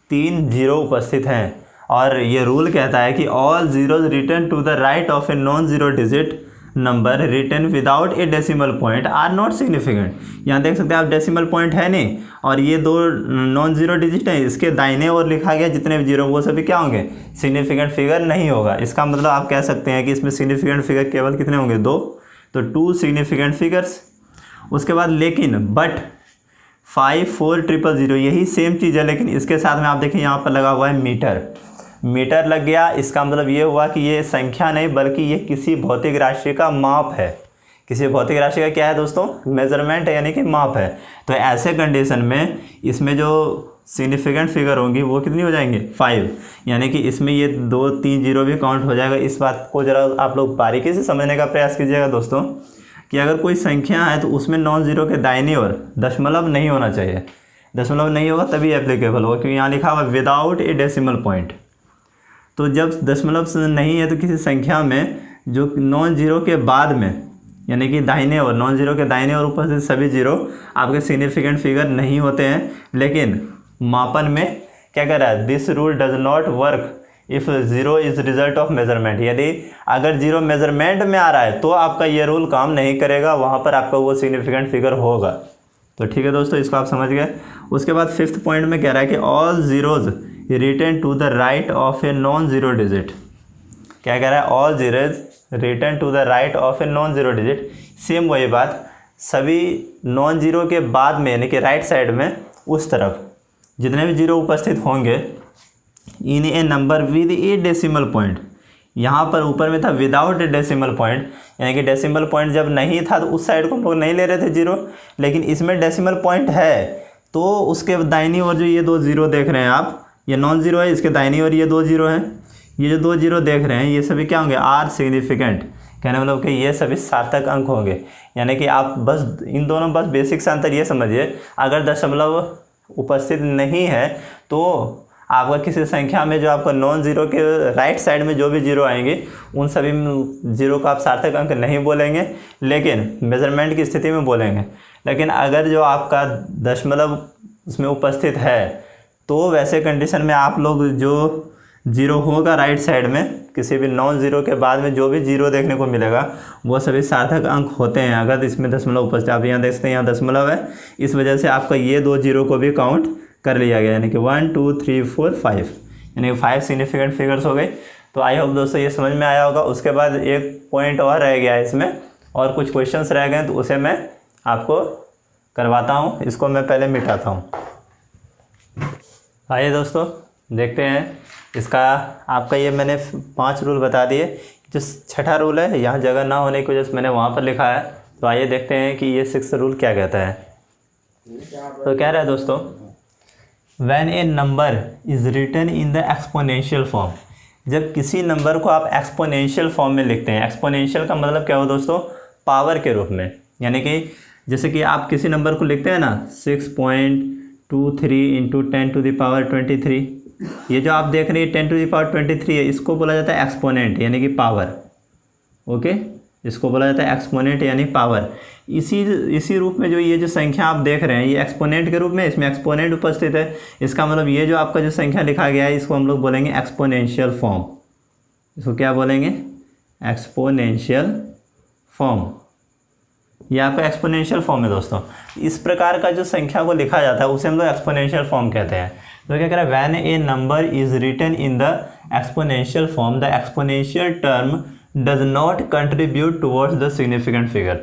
Speaker 1: 3 जीरो उपस्थित हैं, और ये रूल कहता है कि all zeros written to the right of a non zero digit number written without a decimal point are not significant. यहाँ देख सकते हैं आप डेसिमल पॉइंट है नहीं, और ये दो नॉन जीरो डिजिट हैं, इसके दाहिने ओर लिखा गया जितने भी जीरो वो सभी क्या होंगे, सिग्निफिकेंट फिगर नहीं होगा। इसका मतलब आप कह सकते हैं कि इसमें सिग्निफिकेंट फिगर केवल कितने होंगे, 2, तो 2 सिग्निफिकेंट फिगर्स। उसके बाद लेकिन बट 54,000 यही सेम चीज़ है, लेकिन इसके साथ में आप देखें यहाँ पर लगा हुआ है मीटर लग गया। इसका मतलब ये हुआ कि ये संख्या नहीं बल्कि ये किसी भौतिक राशि का माप है, किसी भौतिक राशि का क्या है दोस्तों, मेजरमेंट है, यानी कि माप है। तो ऐसे कंडीशन में इसमें जो सिग्निफिकेंट फिगर होंगी वो कितनी हो जाएंगी, 5, यानी कि इसमें ये 2 3 जीरो भी काउंट हो जाएगा। इस बात को ज़रा आप लोग बारीकी से समझने का प्रयास कीजिएगा दोस्तों, कि अगर कोई संख्या है तो उसमें नॉन जीरो के दाहिनी ओर दशमलव नहीं होना चाहिए। दशमलव नहीं होगा तभी एप्लीकेबल होगा, क्योंकि यहाँ लिखा हुआ विदाउट ए डेसिमल पॉइंट। तो जब दशमलव नहीं है तो किसी संख्या में जो नॉन जीरो के बाद में, यानी कि दाहिने ओर, नॉन जीरो के दाहिने ओर उपस्थित सभी जीरो आपके सिग्निफिकेंट फिगर नहीं होते हैं। लेकिन मापन में क्या कह रहा है, this rule does not work if zero is result of measurement. यदि अगर जीरो मेजरमेंट में आ रहा है तो आपका ये रूल काम नहीं करेगा, वहाँ पर आपका वो सिग्निफिकेंट फिगर होगा। तो ठीक है दोस्तों, इसको आप समझ गए। उसके बाद 5th पॉइंट में कह रहा है कि all zeros return to the right of a non zero digit. क्या कह रहा है, all zeros return to the right of a non zero digit. Same वही बात, सभी नॉन जीरो के बाद में, यानी कि राइट साइड में उस तरफ जितने भी जीरो उपस्थित होंगे, in a number with a decimal point. यहाँ पर ऊपर में था विदाउट ए डेसिमल पॉइंट, यानी कि डेसिमल पॉइंट जब नहीं था तो उस साइड को हम लोग नहीं ले रहे थे जीरो, लेकिन इसमें डेसिमल पॉइंट है तो उसके दाहिनी ओर जो ये 2 जीरो देख रहे हैं आप, ये नॉन जीरो है, इसके दाहिनी ओर ये 2 जीरो हैं। ये जो 2 जीरो देख रहे हैं ये सभी क्या होंगे, आर सिग्निफिकेंट, कहने मतलब कि ये सभी सार्थक अंक होंगे। यानी कि आप बस इन दोनों बस बेसिक से अंतर ये समझिए, अगर दशमलव उपस्थित नहीं है तो आपका किसी संख्या में जो आपका नॉन जीरो के राइट साइड में जो भी जीरो आएंगे उन सभी जीरो को आप सार्थक अंक नहीं बोलेंगे, लेकिन मेजरमेंट की स्थिति में बोलेंगे। लेकिन अगर जो आपका दशमलव उसमें उपस्थित है तो वैसे कंडीशन में आप लोग जो जीरो होगा राइट साइड में, किसी भी नॉन जीरो के बाद में जो भी जीरो देखने को मिलेगा वो सभी सार्थक अंक होते हैं अगर इसमें दशमलव उपस्थित। आप यहाँ देखते हैं यहाँ दशमलव है, इस वजह से आपका ये 2 जीरो को भी काउंट कर लिया गया, यानी कि 1 2 3 4 5, यानी कि 5 सिग्निफिकेंट फिगर्स हो गए। तो आई होप दोस्तों ये समझ में आया होगा। उसके बाद एक पॉइंट और रह गया है इसमें, और कुछ क्वेश्चंस रह गए तो उसे मैं आपको करवाता हूँ, इसको मैं पहले मिटाता हूँ। आइए दोस्तों देखते हैं इसका। आपका ये मैंने 5 रूल बता दिए, जो 6ठा रूल है यहाँ जगह ना होने की वजह से मैंने वहाँ पर लिखा है। तो आइए देखते हैं कि ये 6th रूल क्या कहता है। तो कह रहा है दोस्तों, When a number is written in the exponential form, जब किसी नंबर को आप एक्सपोनेंशियल फॉर्म में लिखते हैं, एक्सपोनेंशियल का मतलब क्या हो दोस्तों, पावर के रूप में। यानी कि जैसे कि आप किसी नंबर को लिखते हैं ना 6.23 इंटू 10⁻23, ये जो आप देख रहे हैं 10⁻23 है, इसको बोला जाता है एक्सपोनेंट यानी कि पावर। ओके, इसको बोला जाता है एक्सपोनेंट यानी पावर। इसी रूप में जो ये जो संख्या आप देख रहे हैं ये एक्सपोनेंट के रूप में, इसमें एक्सपोनेंट उपस्थित है। इसका मतलब ये जो आपका जो संख्या लिखा गया है इसको हम लोग बोलेंगे एक्सपोनेंशियल फॉर्म। इसको क्या बोलेंगे, एक्सपोनेंशियल फॉर्म। ये आपका एक्सपोनेंशियल फॉर्म है दोस्तों। इस प्रकार का जो संख्या को लिखा जाता है उसे हम लोग एक्सपोनेंशियल फॉर्म कहते हैं। तो क्या कह रहा है, when a number is written in the exponential form the exponential term does not contribute towards the significant figure.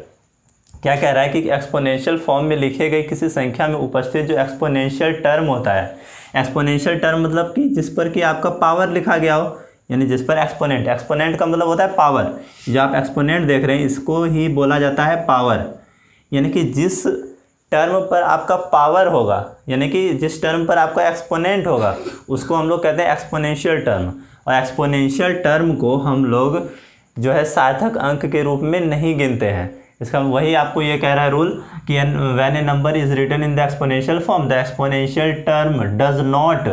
Speaker 1: क्या कह रहा है कि एक्सपोनेंशियल फॉर्म में लिखे गए किसी संख्या में उपस्थित जो एक्सपोनेंशियल टर्म होता है, एक्सपोनेंशियल टर्म मतलब कि जिस पर कि आपका पावर लिखा गया हो, यानी जिस पर एक्सपोनेंट, एक्सपोनेंट का मतलब होता है पावर। जो आप एक्सपोनेंट देख रहे हैं इसको ही बोला जाता है पावर। यानी कि जिस टर्म पर आपका पावर होगा, यानी कि जिस टर्म पर आपका एक्सपोनेंट होगा उसको हम लोग कहते हैं एक्सपोनेंशियल टर्म। और एक्सपोनेंशियल टर्म को हम लोग जो है सार्थक अंक के रूप में नहीं गिनते हैं। इसका वही आपको ये कह रहा है रूल कि when a number is written in the exponential form the exponential term does not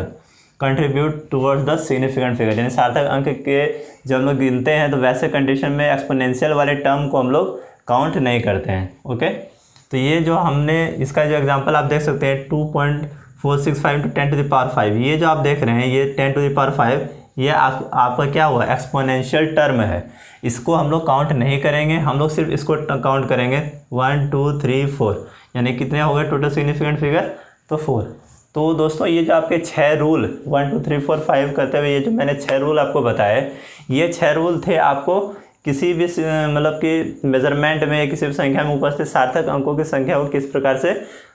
Speaker 1: contribute towards the significant figure. यानी सार्थक अंक के जब हम लोग गिनते हैं तो वैसे कंडीशन में एक्सपोनेंशियल वाले टर्म को हम लोग काउंट नहीं करते हैं। ओके, तो ये जो हमने इसका जो एग्जांपल आप देख सकते हैं 2.465 × 10⁵, ये जो आप देख रहे हैं ये 10⁵, ये आपका क्या हुआ, एक्सपोनेंशियल टर्म है। इसको हम लोग काउंट नहीं करेंगे, हम लोग सिर्फ इसको काउंट करेंगे 1 2 3 4, यानी कितने हो गए टोटल सिग्निफिकेंट फिगर, तो 4। तो दोस्तों ये जो आपके 6 रूल 1 2 3 4 5 करते हुए ये जो मैंने 6 रूल आपको बताए, ये 6 रूल थे आपको किसी भी मतलब कि मेजरमेंट में किसी भी संख्या में उपस्थित सार्थक अंकों की संख्या को किस प्रकार से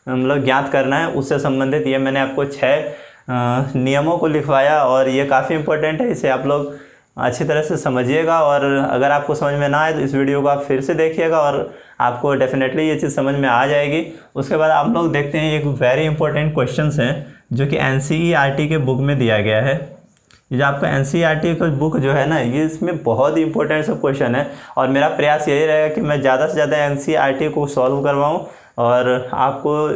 Speaker 1: मतलब ज्ञात करना है उससे संबंधित ये मैंने आपको 6 नियमों को लिखवाया। और ये काफ़ी इंपॉर्टेंट है, इसे आप लोग अच्छी तरह से समझिएगा, और अगर आपको समझ में ना आए तो इस वीडियो को आप फिर से देखिएगा और आपको डेफिनेटली ये चीज़ समझ में आ जाएगी। उसके बाद आप लोग देखते हैं एक वेरी इंपॉर्टेंट क्वेश्चंस हैं जो कि NCERT के बुक में दिया गया है। ये जो आपका NCERT का बुक जो है ना, ये इसमें बहुत ही इंपॉर्टेंट सब क्वेश्चन है, और मेरा प्रयास यही रहेगा कि मैं ज़्यादा से ज़्यादा NCERT को सॉल्व करवाऊँ, और आपको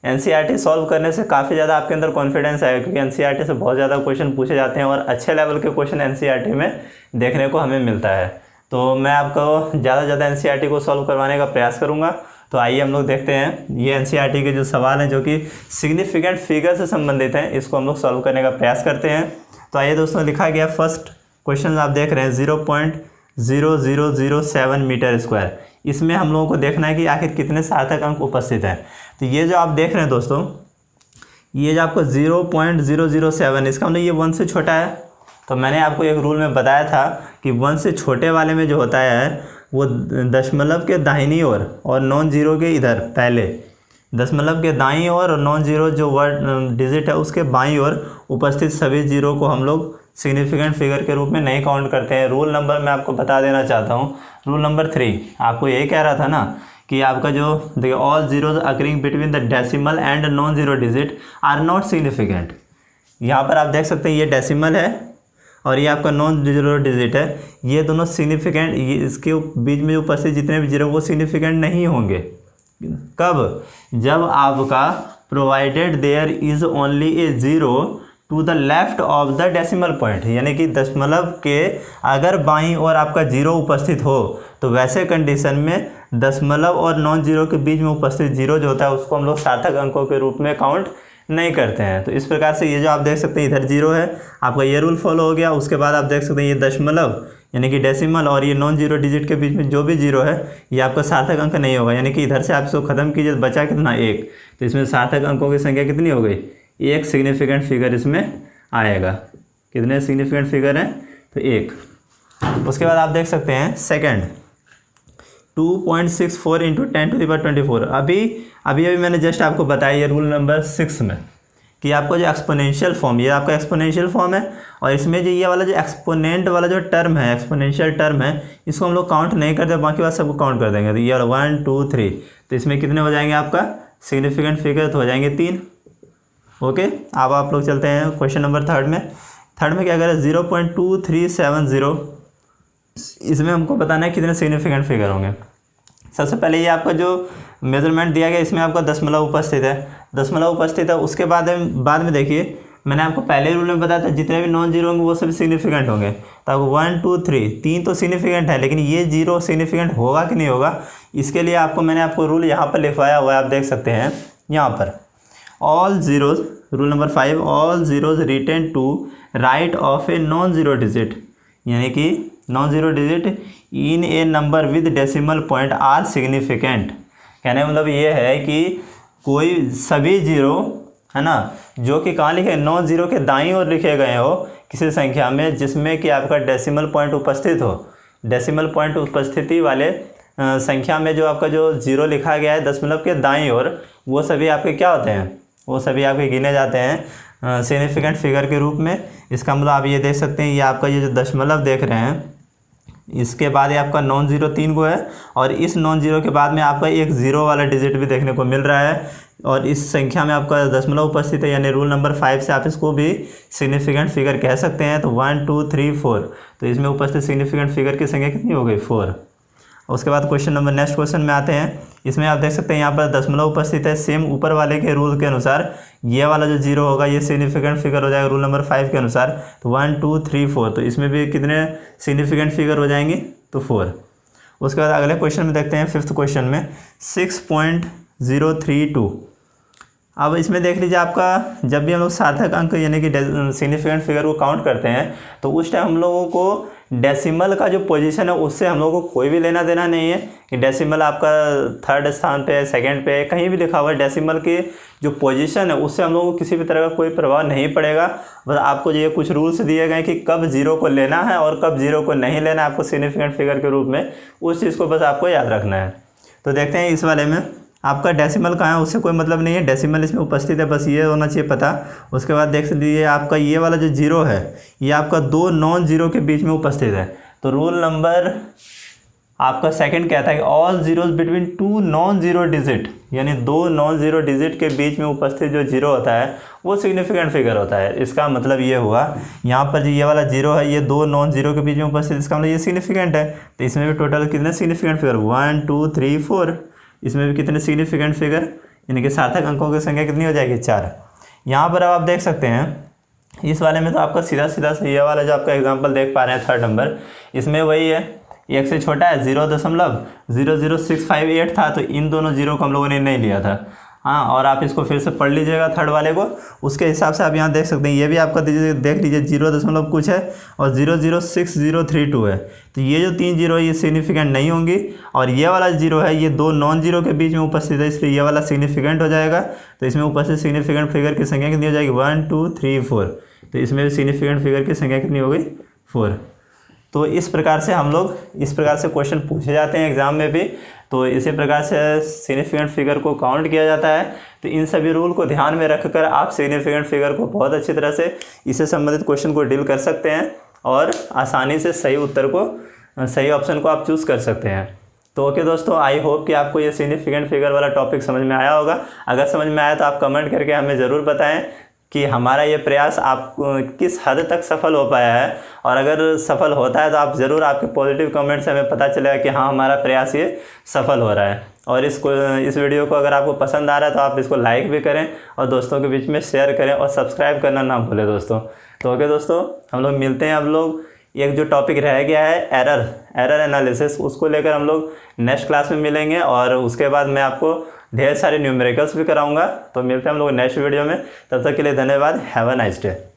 Speaker 1: NCERT सॉल्व करने से काफ़ी ज़्यादा आपके अंदर कॉन्फिडेंस आएगा, क्योंकि NCERT से बहुत ज़्यादा क्वेश्चन पूछे जाते हैं और अच्छे लेवल के क्वेश्चन NCERT में देखने को हमें मिलता है। तो मैं आपको ज़्यादा से ज़्यादा NCERT को सॉल्व करवाने का प्रयास करूँगा। तो आइए हम लोग देखते हैं ये NCERT के जो सवाल हैं जो कि सिग्निफिकेंट फिगर से संबंधित हैं, इसको हम लोग सॉल्व करने का प्रयास करते हैं। तो आइए दोस्तों, लिखा गया फर्स्ट क्वेश्चन आप देख रहे हैं 0.0007 मीटर स्क्वायर। इसमें हम लोगों को देखना है कि आखिर कितने सार्थक अंक उपस्थित हैं। तो ये जो आप देख रहे हैं दोस्तों, ये जो आपको 0.007, इसका मतलब ये 1 से छोटा है। तो मैंने आपको एक रूल में बताया था कि 1 से छोटे वाले में जो होता है वो दशमलव के दाहिनी ओर और नॉन जीरो के इधर, पहले दशमलव के दाईं ओर और नॉन जीरो जो वर्ड डिजिट है उसके बाईं ओर उपस्थित सभी जीरो को हम लोग सिग्निफिकेंट फिगर के रूप में नहीं काउंट करते हैं। रूल नंबर मैं आपको बता देना चाहता हूँ, रूल नंबर 3 आपको यही कह रहा था ना कि आपका जो देखिए, all zeros occurring between the decimal and non zero digit are not significant. यहाँ पर आप देख सकते हैं ये डेसिमल है और ये आपका नॉन जीरो डिजिट है, ये दोनों सिग्निफिकेंट, ये इसके बीच में उपस्थित जितने भी जीरो वो सिग्निफिकेंट नहीं होंगे। कब? जब आपका provided there is only a zero to the left of the decimal point, यानी कि दशमलव के अगर बाईं ओर आपका जीरो उपस्थित हो तो वैसे कंडीशन में दशमलव और नॉन जीरो के बीच में उपस्थित जीरो जो होता है उसको हम लोग सार्थक अंकों के रूप में काउंट नहीं करते हैं। तो इस प्रकार से ये जो आप देख सकते हैं इधर जीरो है, आपका ये रूल फॉलो हो गया। उसके बाद आप देख सकते हैं ये दशमलव यानी कि डेसिमल और ये नॉन जीरो डिजिट के बीच में जो भी जीरो है ये आपका सार्थक अंक नहीं होगा, यानी कि इधर से आप इसको खत्म कीजिए, बचा कितना 1। तो इसमें सार्थक अंकों की संख्या कितनी हो गई? एक सिग्निफिकेंट फिगर इसमें आएगा। कितने सिग्निफिकेंट फिगर हैं? तो 1। उसके बाद आप देख सकते हैं सेकंड 2.64 इंटू 10⁻24। अभी मैंने जस्ट आपको बताया ये रूल नंबर 6 में कि आपको जो एक्सपोनेंशियल फॉर्म, ये आपका एक्सपोनेंशियल फॉर्म है और इसमें जो ये वाला जो एक्सपोनेंट वाला जो टर्म है, एक्सपोनेंशियल टर्म है, इसको हम लोग काउंट नहीं करते, बाकी बात सबको काउंट कर देंगे। तो ये 1 2 3, तो इसमें कितने हो जाएंगे आपका सिग्निफिकेंट फिगर? तो हो जाएंगे 3। ओके, अब आप लोग चलते हैं क्वेश्चन नंबर थर्ड में क्या करें? 0.2370, इसमें हमको बताना है कितने सिग्निफिकेंट फिगर होंगे। सबसे पहले ये आपका जो मेजरमेंट दिया गया इसमें आपका दशमलव उपस्थित है। उसके बाद में देखिए, मैंने आपको पहले रूल में बताया था जितने भी नॉन जीरो होंगे वो सभी सिग्निफिकेंट होंगे। तो आपको 1 2 3 तो सिग्निफिकेंट है, लेकिन ये जीरो सिग्निफिकेंट होगा कि नहीं होगा, इसके लिए मैंने आपको रूल यहाँ पर लिखवाया हुआ है, आप देख सकते हैं यहाँ पर। All zeros, rule number 5, all zeros written to right of a non zero digit, यानी कि non zero digit in a number with decimal point are significant. कहने का मतलब ये है कि कोई सभी जीरो है ना जो कि कहाँ लिखे? नॉन जीरो के दाईं ओर लिखे गए हो किसी संख्या में जिसमें कि आपका डेसिमल पॉइंट उपस्थित हो। डेसिमल पॉइंट उपस्थिति वाले संख्या में जो आपका जो जीरो लिखा गया है दशमलव के दाईं ओर, वो सभी आपके क्या होते हैं? वो सभी आपके गिने जाते हैं सिग्निफिकेंट फिगर के रूप में। इसका मतलब आप ये देख सकते हैं, ये आपका ये जो दशमलव देख रहे हैं इसके बाद ये आपका नॉन जीरो 3 को है, और इस नॉन जीरो के बाद में आपका एक जीरो वाला डिजिट भी देखने को मिल रहा है, और इस संख्या में आपका दशमलव उपस्थित है, यानी रूल नंबर 5 से आप इसको भी सिग्निफिकेंट फिगर कह सकते हैं। तो 1 2 3 4, तो इसमें उपस्थित सिग्निफिकेंट फिगर की संख्या कितनी हो गई? 4। उसके बाद क्वेश्चन नंबर नेक्स्ट क्वेश्चन में आते हैं। इसमें आप देख सकते हैं यहाँ पर दशमलव उपस्थित है, सेम ऊपर वाले के रूल के अनुसार ये वाला जो जीरो होगा ये सिग्निफिकेंट फिगर हो जाएगा रूल नंबर 5 के अनुसार। तो 1 2 3 4, तो इसमें भी कितने सिग्निफिकेंट फिगर हो जाएंगे? तो 4। उसके बाद अगले क्वेश्चन में देखते हैं, फिफ्थ क्वेश्चन में 6.032। अब इसमें देख लीजिए, आपका जब भी हम लोग सार्थक अंक यानी कि सिग्निफिकेंट फिगर को काउंट करते हैं तो उस टाइम हम लोगों को डेसिमल का जो पोजीशन है उससे हम लोगों को कोई भी लेना देना नहीं है कि डेसिमल आपका थर्ड स्थान पे है, सेकंड पे है, कहीं भी लिखा हुआ है। डेसिमल की जो पोजीशन है उससे हम लोगों को किसी भी तरह का कोई प्रभाव नहीं पड़ेगा। बस आपको ये कुछ रूल्स दिए गए कि कब जीरो को लेना है और कब जीरो को नहीं लेना है आपको सिग्निफिकेंट फिगर के रूप में, उस चीज़ को बस आपको याद रखना है। तो देखते हैं इस वाले में आपका डेसिमल कहाँ है उससे कोई मतलब नहीं है, डेसिमल इसमें उपस्थित है, बस ये होना चाहिए पता। उसके बाद देख लीजिए आपका ये वाला जो जीरो है ये आपका दो नॉन जीरो के बीच में उपस्थित है। तो रूल नंबर आपका सेकंड कहता है कि all zeros between two non zero digit, यानी दो नॉन जीरो डिजिट के बीच में उपस्थित जो जीरो होता है वो सिग्निफिकेंट फिगर होता है। इसका मतलब ये हुआ यहाँ पर जो ये वाला जीरो है ये दो नॉन जीरो के बीच में उपस्थित, इसका मतलब ये सिग्निफिकेंट है। तो इसमें भी टोटल कितने सिग्निफिकेंट फिगर 1 2 3 4, इसमें भी कितने सिग्निफिकेंट फिगर, यानी कि सार्थक अंकों की संख्या कितनी हो जाएगी 4। यहाँ पर अब आप देख सकते हैं इस वाले में तो आपका सीधा सीधा से ये वाला जो आपका एग्जाम्पल देख पा रहे हैं 3rd नंबर, इसमें वही है, एक से छोटा है 0.00658 था, तो इन दोनों जीरो को हम लोगों ने नहीं लिया था। हाँ, और आप इसको फिर से पढ़ लीजिएगा 3rd वाले को, उसके हिसाब से आप यहाँ देख सकते हैं ये भी आपका देख लीजिए 0 कुछ है और 0.06032 है। तो ये जो 3 जीरो है ये सिग्निफिकेंट नहीं होंगी, और ये वाला जीरो है ये दो नॉन जीरो के बीच में उपस्थित है, इसलिए ये वाला सिग्निफिकेंट हो जाएगा। तो इसमें उपस्थित सिग्निफिकेंट फिगर की संख्या कितनी हो जाएगी 1 2 3 4, तो इसमें भी सिग्निफिकेंट फिगर की संख्या कितनी हो गई 4। तो इस प्रकार से हम लोग इस प्रकार से क्वेश्चन पूछे जाते हैं एग्जाम में भी, तो इसी प्रकार से सिग्निफिकेंट फिगर को काउंट किया जाता है। तो इन सभी रूल को ध्यान में रखकर आप सिग्निफिकेंट फिगर को बहुत अच्छी तरह से इससे संबंधित क्वेश्चन को डील कर सकते हैं और आसानी से सही उत्तर को, सही ऑप्शन को आप चूज़ कर सकते हैं। तो ओके दोस्तों, आई होप कि आपको ये सिग्निफिकेंट फिगर वाला टॉपिक समझ में आया होगा। अगर समझ में आया तो आप कमेंट करके हमें ज़रूर बताएं कि हमारा ये प्रयास आप किस हद तक सफल हो पाया है, और अगर सफल होता है तो आप ज़रूर आपके पॉजिटिव कमेंट से हमें पता चलेगा कि हाँ हमारा प्रयास ये सफल हो रहा है। और इस वीडियो को अगर आपको पसंद आ रहा है तो आप इसको लाइक भी करें और दोस्तों के बीच में शेयर करें और सब्सक्राइब करना ना भूलें दोस्तों। तो ओके दोस्तों, हम लोग मिलते हैं। हम लोग एक जो टॉपिक रह गया है एरर एनालिसिस, उसको लेकर हम लोग नेक्स्ट क्लास में मिलेंगे, और उसके बाद मैं आपको ढेर सारे न्यूमेरिकल्स भी कराऊंगा। तो मिलते हैं हम लोग नेक्स्ट वीडियो में, तब तक के लिए धन्यवाद। Have a nice day.